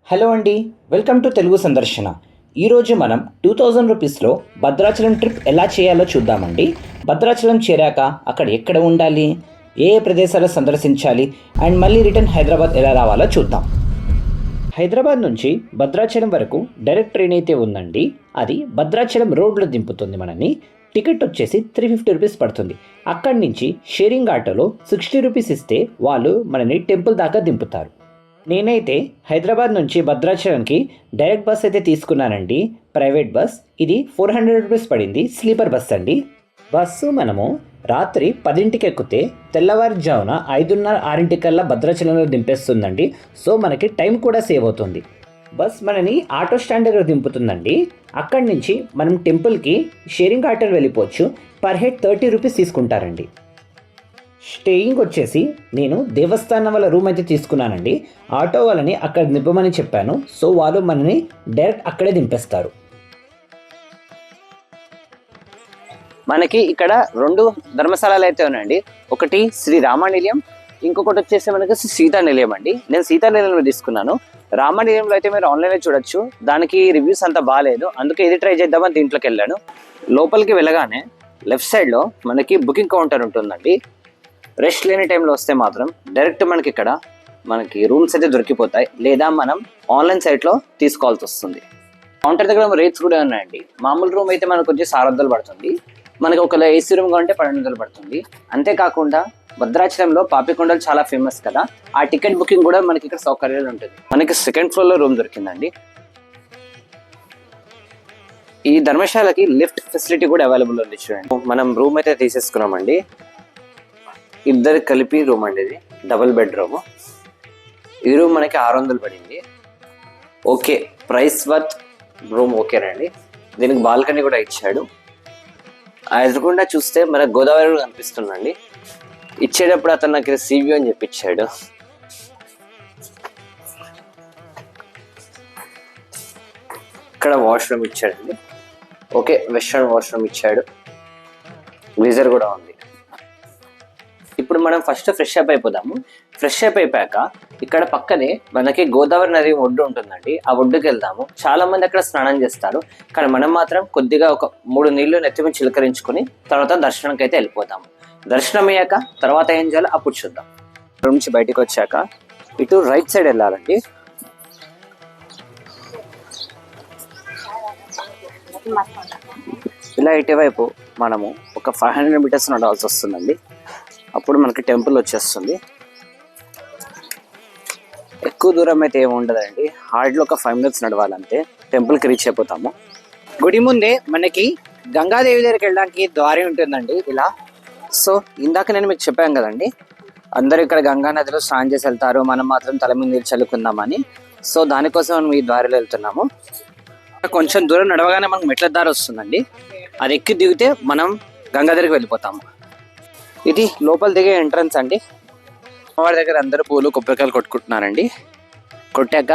Hello అండి, welcome to Telugu సందర్శన. ఈరోజు మనం 2000 రూపీస్లో భద్రాచలం ట్రిప్ ఎలా చేయాలో చూద్దామండి. భద్రాచలం చేరాక అక్కడ ఎక్కడ ఉండాలి, ఏ ప్రదేశాలు సందర్శించాలి అండ్ మళ్ళీ రిటర్న్ హైదరాబాద్ ఎలా రావాలో చూద్దాం. హైదరాబాద్ నుంచి భద్రాచలం వరకు డైరెక్ట్ ట్రైన్ అయితే ఉందండి. అది భద్రాచలం రోడ్లో దింపుతుంది మనని. టికెట్ వచ్చేసి 350 రూపీస్ పడుతుంది. అక్కడి నుంచి షేరింగ్ ఆటోలో 60 రూపీస్ ఇస్తే వాళ్ళు మనని టెంపుల్ దాకా దింపుతారు. నేనైతే హైదరాబాద్ నుంచి భద్రాచలంకి డైరెక్ట్ బస్ అయితే తీసుకున్నానండి, ప్రైవేట్ బస్. ఇది 400 రూపీస్ పడింది, స్లీపర్ బస్ అండి. బస్సు మనము రాత్రి 10ంటికి ఎక్కితే తెల్లవారుజామున 5:30, 6ంటికల్లా భద్రాచలంలో దింపేస్తుందండి. సో మనకి టైం కూడా సేవ్ అవుతుంది. బస్ మనని ఆటో స్టాండ్ దగ్గర దింపుతుందండి. అక్కడి నుంచి మనం టెంపుల్కి షేరింగ్ ఆటోలు వెళ్ళిపోవచ్చు. పర్ హెడ్ 30 రూపీస్ తీసుకుంటారండి. స్టేయింగ్ వచ్చేసి నేను దేవస్థానం వాళ్ళ రూమ్ అయితే తీసుకున్నానండి. ఆటో వాళ్ళని అక్కడ దింపమని చెప్పాను. సో వాళ్ళు మనని డైరెక్ట్ అక్కడే దింపేస్తారు. మనకి ఇక్కడ 2 ధర్మస్థలాలు అయితే ఉన్నాయండి. ఒకటి శ్రీ రామనిలయం, ఇంకొకటి వచ్చేసి మనకి సీతానిలయం అండి. నేను సీతానిలయంలో తీసుకున్నాను. రామనిలయంలో అయితే మీరు ఆన్లైన్లో చూడొచ్చు. దానికి రివ్యూస్ అంత బాగాలేదు, అందుకే ఇది ట్రై చేద్దామని దీంట్లోకి వెళ్ళాను. లోపలికి వెళ్ళగానే లెఫ్ట్ సైడ్లో మనకి బుకింగ్ కౌంటర్ ఉంటుందండి. రష్ లేని టైంలో వస్తే మాత్రం డైరెక్ట్ మనకి ఇక్కడ మనకి రూమ్స్ అయితే దొరికిపోతాయి, లేదా మనం ఆన్లైన్ సైట్లో తీసుకోవాల్సి వస్తుంది. కౌంటర్ దగ్గర రేట్స్ కూడా ఉన్నాయండి. మామూలు రూమ్ అయితే మనకు వచ్చి 600 పడుతుంది. మనకి ఒక ఏసీ రూమ్ కావాలంటే 1200 పడుతుంది. అంతేకాకుండా భద్రాచలంలో పాపికొండలు చాలా ఫేమస్ కదా, ఆ టికెట్ బుకింగ్ కూడా మనకి ఇక్కడ సౌకర్యాలు ఉంటుంది. మనకి సెకండ్ ఫ్లోర్లో రూమ్ దొరికిందండి. ఈ ధర్మశాలకి లిఫ్ట్ ఫెసిలిటీ కూడా అవైలబుల్ ఉంది. చూడండి, మనం రూమ్ అయితే తీసేసుకున్నామండి. ఇద్దరు కలిపి రూమ్ అండి, ఇది డబుల్ బెడ్రూమ్. ఈ రూమ్ మనకి 600 పడింది. ఓకే, ప్రైస్ వర్త్ రూమ్ ఓకేనండి. దీనికి బాల్కనీ కూడా ఇచ్చాడు. ఎదురుకుండా చూస్తే మనకు గోదావరి కూడా కనిపిస్తుందండి. ఇచ్చేటప్పుడు అతను నాకు సీ వ్యూ అని చెప్పించాడు. ఇక్కడ వాష్రూమ్ ఇచ్చాడండి. ఓకే, వెస్ట్రన్ వాష్రూమ్ ఇచ్చాడు. గీజర్ కూడా ఉంది. ఇప్పుడు మనం ఫస్ట్ ఫ్రెష్ అప్ అయిపోదాము. ఫ్రెష్ అప్ అయిపోయాక ఇక్కడ పక్కనే మనకి గోదావరి నది ఒడ్డు ఉంటుందండి. ఆ ఒడ్డుకి వెళ్దాము. చాలా మంది అక్కడ స్నానం చేస్తారు, కానీ మనం మాత్రం కొద్దిగా ఒక 3 నీళ్లు నెత్తిమి చిలకరించుకొని తర్వాత దర్శనానికి అయితే వెళ్ళిపోతాము. దర్శనం అయ్యాక తర్వాత ఏం చేయాలో అప్పుడు చూద్దాం. రూమ్ నుంచి బయటకు వచ్చాక ఇటు రైట్ సైడ్ వెళ్ళాలండి. ఇలా ఇటువైపు మనము ఒక 500 మీటర్స్ నడవాల్సి వస్తుందండి. అప్పుడు మనకి టెంపుల్ వచ్చేస్తుంది. ఎక్కువ దూరం అయితే ఏమి ఉండదండి, హార్డ్లో ఒక 5 మినిట్స్ నడవాలంటే టెంపుల్కి రీచ్ అయిపోతాము. గుడి ముందే మనకి గంగాదేవి దగ్గరికి వెళ్ళడానికి దారి ఉంటుందండి ఇలా. సో ఇందాక నేను మీకు చెప్పాను కదండి, అందరూ ఇక్కడ గంగా నదిలో స్నానం చేసి వెళ్తారు, మనం మాత్రం తల మీద నీళ్ళు చల్లుకుందామని. సో దానికోసం మనం ఈ దారిలో వెళ్తున్నాము. కొంచెం దూరం నడవగానే మనకు మెట్ల దారి వస్తుందండి. అది ఎక్కి దిగితే మనం గంగా దగ్గరికి వెళ్ళిపోతాము. ఇది లోపల దిగే ఎంట్రన్స్ అండి. వాడి దగ్గర అందరూ పూలు కొబ్బరికాయలు కొట్టుకుంటున్నారండి. కొట్టాక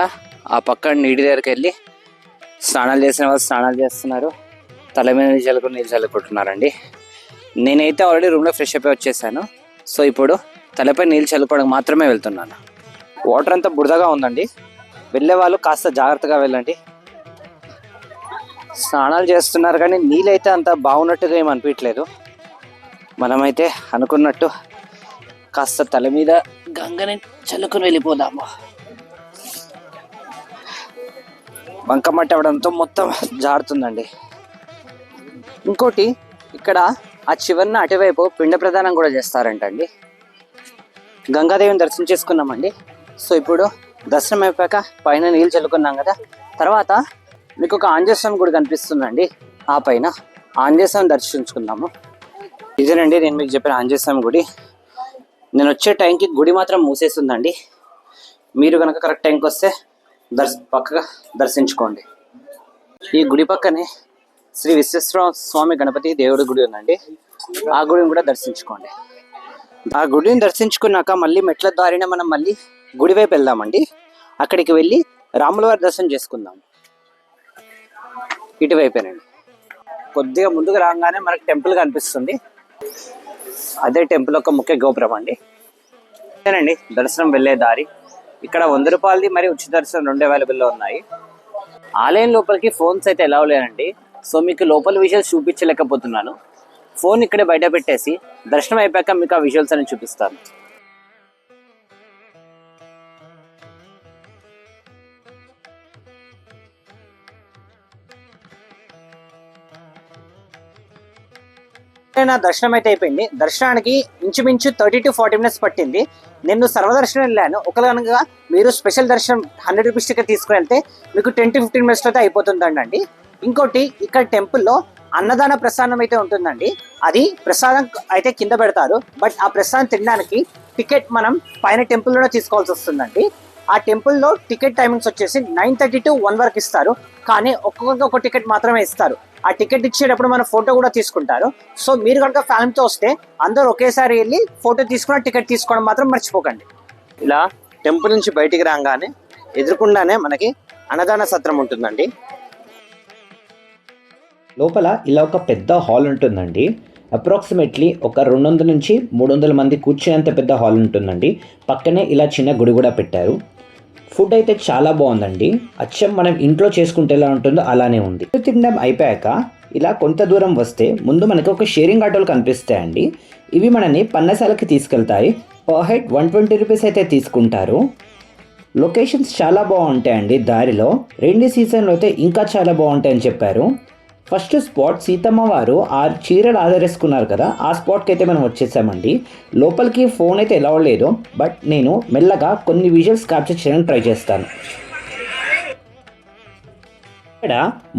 ఆ పక్క నీటి దగ్గరికి వెళ్ళి స్నానాలు చేసిన వాళ్ళు స్నానాలు చేస్తున్నారు, తల మీద నీళ్ళు చల్లుకుంటున్నారండి. నేనైతే ఆల్రెడీ రూమ్లో ఫ్రెష్ అప్ వచ్చేసాను. సో ఇప్పుడు తలపై నీళ్ళు చల్లుకోవడానికి మాత్రమే వెళ్తున్నాను. వాటర్ అంతా బురదగా ఉందండి, వెళ్ళే వాళ్ళు కాస్త జాగ్రత్తగా వెళ్ళండి. స్నానాలు చేస్తున్నారు కానీ నీళ్ళు అయితే అంత బాగున్నట్టుగా ఏమి అనిపించలేదు. మనమైతే అనుకున్నట్టు కాస్త తల మీద గంగని చల్లుకొని వెళ్ళిపోదాము. బంకమట్టి అవడంతో మొత్తం జారుతుందండి. ఇంకోటి, ఇక్కడ ఆ చివరిన అటువైపు పిండ ప్రదానం కూడా చేస్తారంటండి. గంగాదేవిని దర్శనం చేసుకున్నామండి. సో ఇప్పుడు దర్శనం అయిపోయాక పైన నీళ్ళు చల్లుకున్నాం కదా, తర్వాత మీకు ఒక ఆంజనేయ స్వామి గుడి కనిపిస్తుందండి. ఆ పైన ఆంజనేయ స్వామిని దర్శించుకుందాము. ఇదేనండి నేను మీకు చెప్పిన ఆంజనేయ స్వామి గుడి. నేను వచ్చే టైంకి గుడి మాత్రం మూసేస్తుందండి. మీరు కనుక కరెక్ట్ టైంకి వస్తే పక్కగా దర్శించుకోండి. ఈ గుడి పక్కనే శ్రీ విశ్వేశ్వర స్వామి గణపతి దేవుడి గుడి ఉందండి. ఆ గుడిని కూడా దర్శించుకోండి. ఆ గుడిని దర్శించుకున్నాక మళ్ళీ మెట్ల దారిన మనం మళ్ళీ గుడి వైపు వెళ్దామండి. అక్కడికి వెళ్ళి రాముల వారి దర్శనం చేసుకుందాం. ఇటువైపేనండి. కొద్దిగా ముందుకు రాగానే మనకు టెంపుల్ కనిపిస్తుంది. అదే టెంపుల్ యొక్క ముఖ్య గోపురం అండి. అదేనండి దర్శనం వెళ్ళే దారి. ఇక్కడ 100 రూపాయలది మరియు ఉచిత దర్శనం 2 అవైలబుల్లో ఉన్నాయి. ఆలయం లోపలికి ఫోన్స్ అయితే ఎలా లేనండి. సో మీకు లోపల విజువల్స్ చూపించలేకపోతున్నాను. ఫోన్ ఇక్కడే బయట పెట్టేసి దర్శనం అయిపోయాక మీకు ఆ విజువల్స్ అని చూపిస్తాను. నా దర్శనం అయితే అయిపోయింది. దర్శనానికి ఇంచుమించు 30 to 40 మినిట్స్ పట్టింది. నేను సర్వదర్శనం వెళ్ళాను. ఒకలాగా మీరు స్పెషల్ దర్శనం 100 రూపీస్ టికెట్ తీసుకుని వెళ్తే మీకు 10 to 15 మినిట్స్ అయితే అయిపోతుందండి. ఇంకోటి ఇక్కడ టెంపుల్లో అన్నదాన ప్రసాదం అయితే ఉంటుందండి. అది ప్రసాదం అయితే కింద పెడతారు. బట్ ఆ ప్రసాదం తినడానికి టికెట్ మనం పైన టెంపుల్లోనే తీసుకోవాల్సి వస్తుందండి. ఆ టెంపుల్లో టికెట్ టైమింగ్స్ వచ్చేసి 9:30 to 1 వరకు ఇస్తారు. కానీ ఒక్కొక్కరికి ఒక టికెట్ మాత్రమే ఇస్తారు. ఆ టికెట్ ఇచ్చేటప్పుడు మన ఫోటో కూడా తీసుకుంటారు. సో మీరు కనుక ఫ్యామిలీతో వస్తే అందరూ ఒకేసారి వెళ్ళి ఫోటో తీసుకుని టికెట్ తీసుకోవడం మాత్రం మర్చిపోకండి. ఇలా టెంపుల్ నుంచి బయటికి రాగానే ఎదురుకుండానే మనకి అన్నదాన సత్రం ఉంటుందండి. లోపల ఇలా ఒక పెద్ద హాల్ ఉంటుందండి. అప్రాక్సిమేట్లీ ఒక 200 నుంచి 300 మంది కూర్చునేంత పెద్ద హాల్ ఉంటుందండి. పక్కనే ఇలా చిన్న గుడి కూడా పెట్టారు. ఫుడ్ అయితే చాలా బాగుందండి. అచ్చం మనం ఇంట్లో చేసుకుంటే ఎలా ఉంటుందో అలానే ఉంది. తినడం అయిపోయాక ఇలా కొంత దూరం వస్తే ముందు మనకి ఒక షేరింగ్ ఆటోలు కనిపిస్తాయండి. ఇవి మనని పన్నశాలకి తీసుకెళ్తాయి. పర్ హెడ్ 120 రూపీస్ అయితే తీసుకుంటారు. లొకేషన్స్ చాలా బాగుంటాయండి. దారిలో రెయినీ సీజన్లో అయితే ఇంకా చాలా బాగుంటాయని చెప్పారు. ఫస్ట్ స్పాట్ సీతమ్మ వారు ఆ చీరలు ఆదరేసుకున్నారు కదా, ఆ స్పాట్కి అయితే మనం వచ్చేసామండి. లోపలికి ఫోన్ అయితే ఎలా లేదు. బట్ నేను మెల్లగా కొన్ని విజువల్స్ క్యాప్చర్ చేయడానికి ట్రై చేస్తాను. ఇక్కడ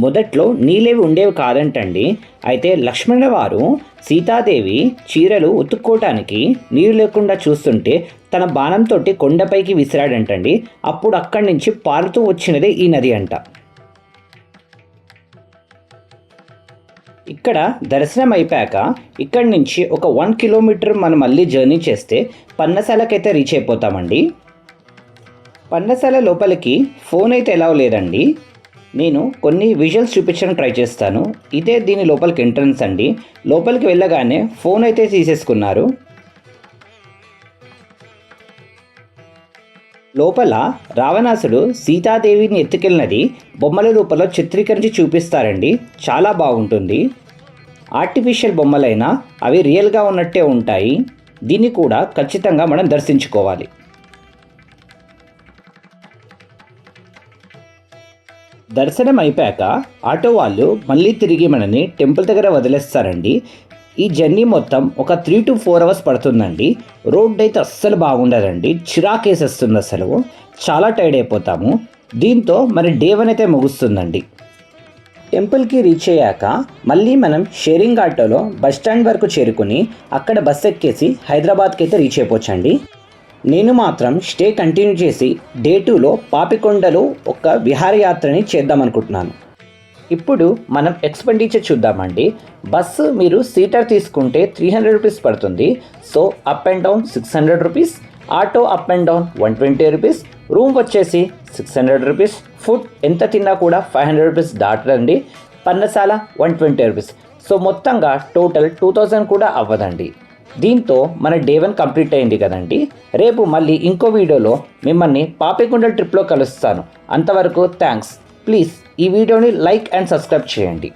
మొదట్లో నీళ్ళేవి ఉండేవి కాదంటండి. అయితే లక్ష్మణ వారు సీతాదేవి చీరలు ఉతుక్కోవటానికి నీరు లేకుండా చూస్తుంటే తన బాణంతో కొండపైకి విసిరాడంటండి. అప్పుడు అక్కడి నుంచి పారుతూ వచ్చినదే ఈ నది అంట. ఇక్కడ దర్శనం అయిపోయాక ఇక్కడి నుంచి ఒక 1 కిలోమీటర్ మనం మళ్ళీ జర్నీ చేస్తే పన్నశాలకైతే రీచ్ అయిపోతామండి. పన్నశాల లోపలికి ఫోన్ అయితే ఎలా లేదండి. నేను కొన్ని విజువల్స్ చూపించడానికి ట్రై చేస్తాను. ఇదే దీని లోపలికి ఎంట్రన్స్ అండి. లోపలికి వెళ్ళగానే ఫోన్ అయితే తీసేసుకున్నారు. లోపల రావణాసుడు సీతాదేవిని ఎత్తుకెళ్ళినది బొమ్మల రూపంలో చిత్రీకరించి చూపిస్తారండి. చాలా బాగుంటుంది. ఆర్టిఫిషియల్ బొమ్మలైనా అవి రియల్గా ఉన్నట్టే ఉంటాయి. దీన్ని కూడా ఖచ్చితంగా మనం దర్శించుకోవాలి. దర్శనం అయిపోయాక ఆటో వాళ్ళు మళ్ళీ తిరిగి మనని టెంపుల్ దగ్గర వదిలేస్తారండి. ఈ జర్నీ మొత్తం ఒక 3 to 4 అవర్స్ పడుతుందండి. రోడ్ అయితే అస్సలు బాగుండదండి. చిరాకేసేస్తుంది. అసలు చాలా టైర్డ్ అయిపోతాము. దీంతో మరి డే 1 అయితే ముగుస్తుందండి. టెంపుల్కి రీచ్ అయ్యాక మళ్ళీ మనం షేరింగ్ ఆటోలో బస్ స్టాండ్ వరకు చేరుకుని అక్కడ బస్ ఎక్కేసి హైదరాబాద్కి అయితే రీచ్ అయిపోవచ్చండి. నేను మాత్రం స్టే కంటిన్యూ చేసి డే 2లో పాపికొండలో ఒక విహారయాత్రని చేద్దాం అనుకుంటున్నాను. ఇప్పుడు మనం ఎక్స్పెండిచర్ చూద్దామండి. బస్సు మీరు సీటర్ తీసుకుంటే 300 రూపీస్ పడుతుంది. So up and down 600 rupees. Auto up and down 120 rupees. Room వచ్చేసి 600 రూపీస్. ఫుడ్ ఎంత తిన్నా కూడా 500 రూపీస్ దాటదండి. పన్నశాల 120 రూపీస్. సో మొత్తంగా టోటల్ 2000 కూడా అవ్వదండి. దీంతో మన డే 1 కంప్లీట్ అయింది కదండి. రేపు మళ్ళీ ఇంకో వీడియోలో మిమ్మల్ని పాపికొండల ట్రిప్లో కలుస్తాను. అంతవరకు థ్యాంక్స్. ప్లీజ్ ఈ వీడియోని లైక్ అండ్ సబ్స్క్రైబ్ చేయండి.